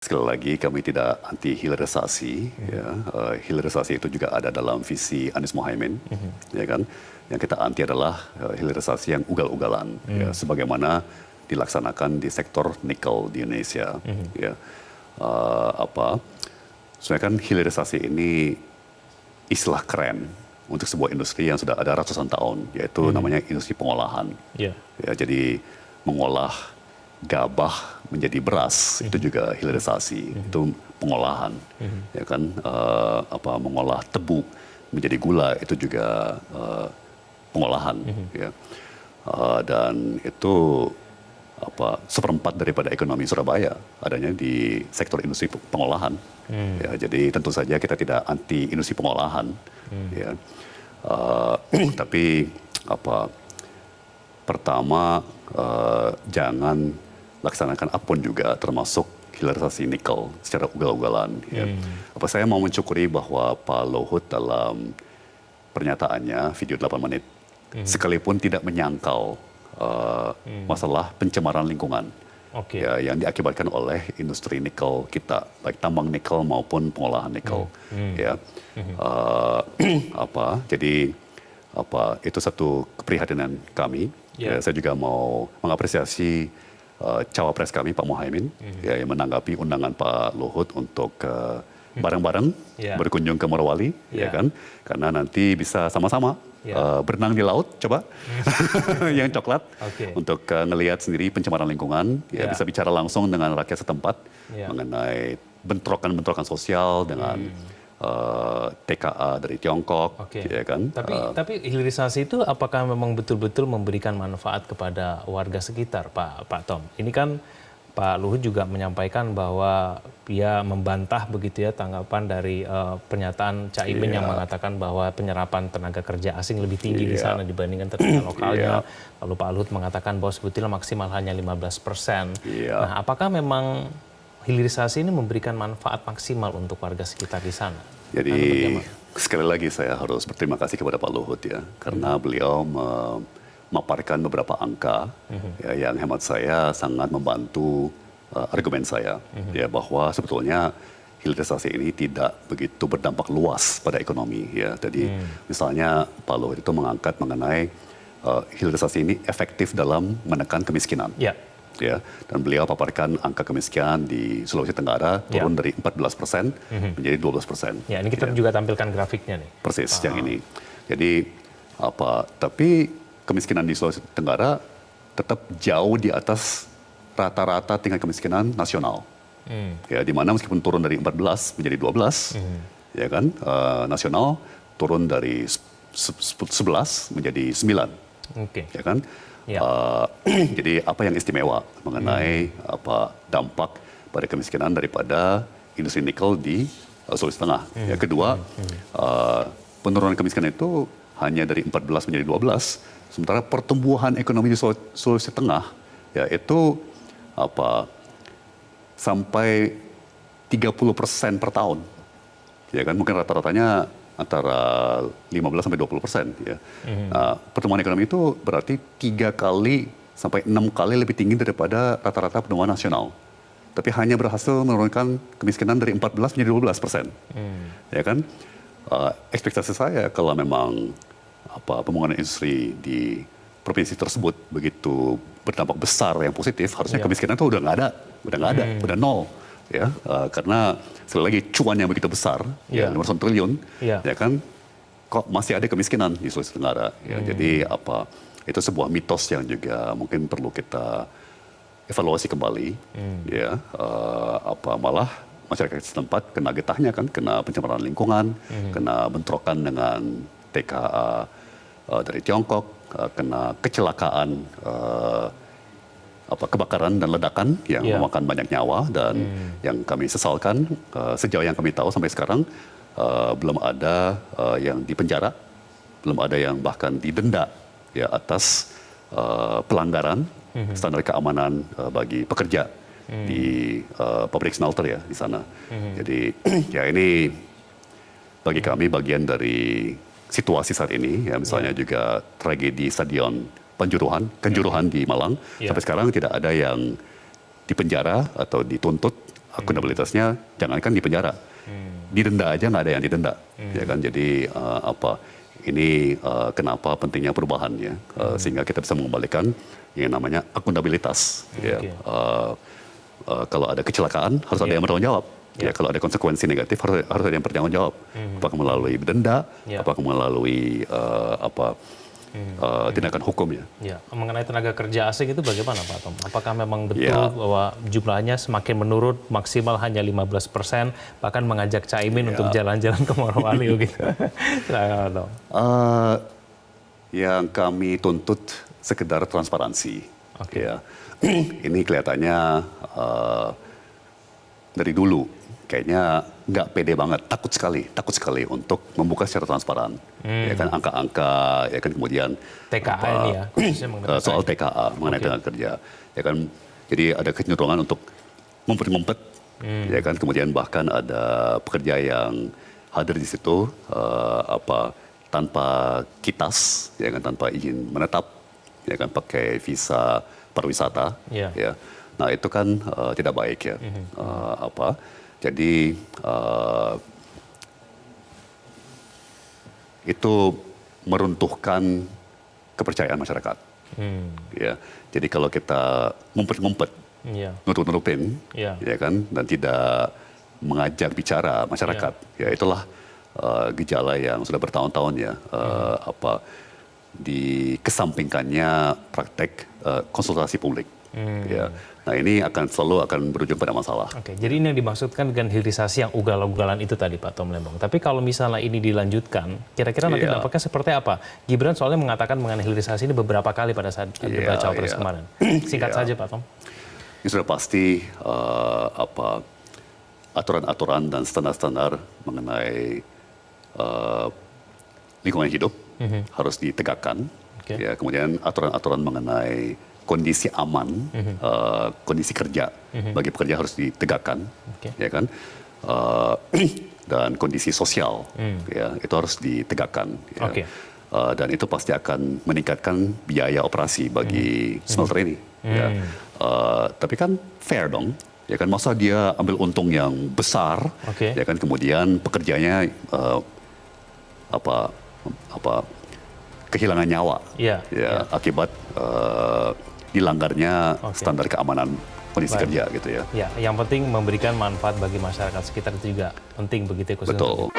Sekali lagi kami tidak anti hilirisasi. Ya. Hilirisasi itu juga ada dalam visi Anies Mohaimin, ya kan. Yang kita anti adalah hilirisasi yang ugal-ugalan, ya, sebagaimana dilaksanakan di sektor nikel di Indonesia. Ya. Sebenarnya kan hilirisasi ini istilah keren untuk sebuah industri yang sudah ada ratusan tahun, yaitu namanya industri pengolahan. Ya, jadi mengolah gabah menjadi beras itu juga hilirisasi, itu pengolahan, ya kan. Mengolah tebu menjadi gula itu juga pengolahan, ya. Dan itu seperempat daripada ekonomi Surabaya adanya di sektor industri pengolahan. Ya, jadi tentu saja kita tidak anti industri pengolahan, ya. Tapi pertama jangan laksanakan apapun juga, termasuk hilirisasi nikel secara ugal-ugalan. Ya. Saya mau mencukuri bahwa Pak Luhut dalam pernyataannya video 8 menit, sekalipun tidak menyangkal masalah pencemaran lingkungan ya, yang diakibatkan oleh industri nikel kita, baik tambang nikel maupun pengolahan nikel. Ya. Jadi itu satu keprihatinan kami. Ya, saya juga mau mengapresiasi cawapres kami Pak Mohaimin, ya, yang menanggapi undangan Pak Luhut untuk bareng-bareng berkunjung ke Morowali, ya kan, karena nanti bisa sama-sama berenang di laut, coba yang coklat, untuk ngelihat sendiri pencemaran lingkungan, ya, bisa bicara langsung dengan rakyat setempat mengenai bentrokan-bentrokan sosial dengan TKA dari Tiongkok, ya kan. Tapi hilirisasi itu apakah memang betul-betul memberikan manfaat kepada warga sekitar, Pak Tom? Ini kan Pak Luhut juga menyampaikan bahwa dia membantah begitu ya tanggapan dari pernyataan Caimin yang mengatakan bahwa penyerapan tenaga kerja asing lebih tinggi di sana dibandingkan tenaga lokalnya. Lalu Pak Luhut mengatakan bahwa sebetulnya maksimal hanya 15%. Nah, apakah memang hilirisasi ini memberikan manfaat maksimal untuk warga sekitar di sana? Jadi sekali lagi saya harus berterima kasih kepada Pak Luhut, ya, karena beliau memaparkan beberapa angka ya, yang hemat saya sangat membantu argumen saya, ya, bahwa sebetulnya hilirisasi ini tidak begitu berdampak luas pada ekonomi. Ya. Jadi misalnya Pak Luhut itu mengangkat mengenai hilirisasi ini efektif dalam menekan kemiskinan. Ya, dan beliau paparkan angka kemiskinan di Sulawesi Tenggara turun dari 14% menjadi 12%. Ya, ini kita juga tampilkan grafiknya nih. Persis yang ini. Jadi tapi kemiskinan di Sulawesi Tenggara tetap jauh di atas rata-rata tingkat kemiskinan nasional. Ya, di mana meskipun turun dari 14 menjadi 12, ya kan, nasional turun dari 11 menjadi 9. Ya kan? Jadi apa yang istimewa mengenai dampak pada kemiskinan daripada industri nikel di Sulawesi Tengah. Yang kedua, penurunan kemiskinan itu hanya dari 14 menjadi 12, sementara pertumbuhan ekonomi di Sulawesi Tengah ya itu sampai 30% per tahun. Ya kan, mungkin rata-ratanya antara 15 sampai 20%, ya. Pertumbuhan ekonomi itu berarti 3 kali sampai 6 kali lebih tinggi daripada rata-rata pertumbuhan nasional. Tapi hanya berhasil menurunkan kemiskinan dari 14 menjadi 12%. Ya kan? Ekspektasi saya kalau memang pembangunan industri di provinsi tersebut begitu berdampak besar yang positif, harusnya kemiskinan itu udah nggak ada, udah nol. Ya, karena sekali lagi cuan yang begitu besar, ya 500 triliun, ya kan, kok masih ada kemiskinan di Sulawesi Tenggara. Ya, jadi itu sebuah mitos yang juga mungkin perlu kita evaluasi kembali. Ya, malah masyarakat setempat kena getahnya kan, kena pencemaran lingkungan, kena bentrokan dengan TKA dari Tiongkok, kena kecelakaan kebakaran dan ledakan yang memakan banyak nyawa, dan yang kami sesalkan sejauh yang kami tahu sampai sekarang belum ada yang dipenjara, belum ada yang bahkan didenda ya atas pelanggaran standar keamanan bagi pekerja di pabrik smelter ya di sana. Jadi ya ini bagi kami bagian dari situasi saat ini, ya, misalnya juga tragedi Stadion Kanjuruhan di Malang, sampai sekarang tidak ada yang dipenjara atau dituntut Akuntabilitasnya jangankan di penjara, didenda aja nggak ada yang didenda, ya kan? Jadi ini kenapa pentingnya perubahan ya, sehingga kita bisa mengembalikan yang namanya akuntabilitas. Ya. Kalau ada kecelakaan harus ada yang bertanggung jawab. Ya, kalau ada konsekuensi negatif harus ada yang bertanggung jawab. Apakah melalui denda, apakah melalui tindakan hukum ya. Ya, mengenai tenaga kerja asing itu bagaimana Pak Tom? Apakah memang betul bahwa jumlahnya semakin menurun, maksimal hanya 15%, bahkan mengajak Caimin untuk jalan-jalan ke Morowali gitu? Yang kami tuntut sekedar transparansi. Ya. Ini kelihatannya dari dulu kayaknya nggak pede banget, takut sekali untuk membuka secara transparan. Ya kan angka-angka, ya kan kemudian TKA ini ya, soal TKA mengenai tenaga kerja. Ya kan, jadi ada kecenderungan untuk ngumpet-ngumpet, ya kan, kemudian bahkan ada pekerja yang hadir di situ tanpa kitas, ya kan, tanpa izin menetap, ya kan, pakai visa pariwisata, ya. Nah itu kan tidak baik ya. Jadi itu meruntuhkan kepercayaan masyarakat. Ya, jadi kalau kita ngumpet-ngumpet, nutup-nutupin, ya kan, dan tidak mengajak bicara masyarakat, ya itulah gejala yang sudah bertahun-tahun ya, dikesampingkannya praktek konsultasi publik. Ya. Nah ini selalu akan berujung pada masalah. Oke, jadi ini yang dimaksudkan dengan hilirisasi yang ugal-ugalan itu tadi Pak Tom Lembong. Tapi kalau misalnya ini dilanjutkan, kira-kira nanti dampaknya seperti apa? Gibran soalnya mengatakan mengenai hilirisasi ini beberapa kali pada saat debat Cawapres kemarin. Singkat saja Pak Tom. Ini sudah pasti aturan-aturan dan standar-standar mengenai lingkungan hidup harus ditegakkan. Ya, kemudian aturan-aturan mengenai kondisi aman, kondisi kerja bagi pekerja harus ditegakkan, ya kan, dan kondisi sosial, ya itu harus ditegakkan, ya. Dan itu pasti akan meningkatkan biaya operasi bagi smelter ini. Ya. Tapi kan fair dong, ya kan, masa dia ambil untung yang besar, ya kan, kemudian pekerjanya kehilangan nyawa, akibat dilanggarnya standar keamanan kondisi kerja gitu ya. Ya, yang penting memberikan manfaat bagi masyarakat sekitar itu juga penting begitu ya. Betul.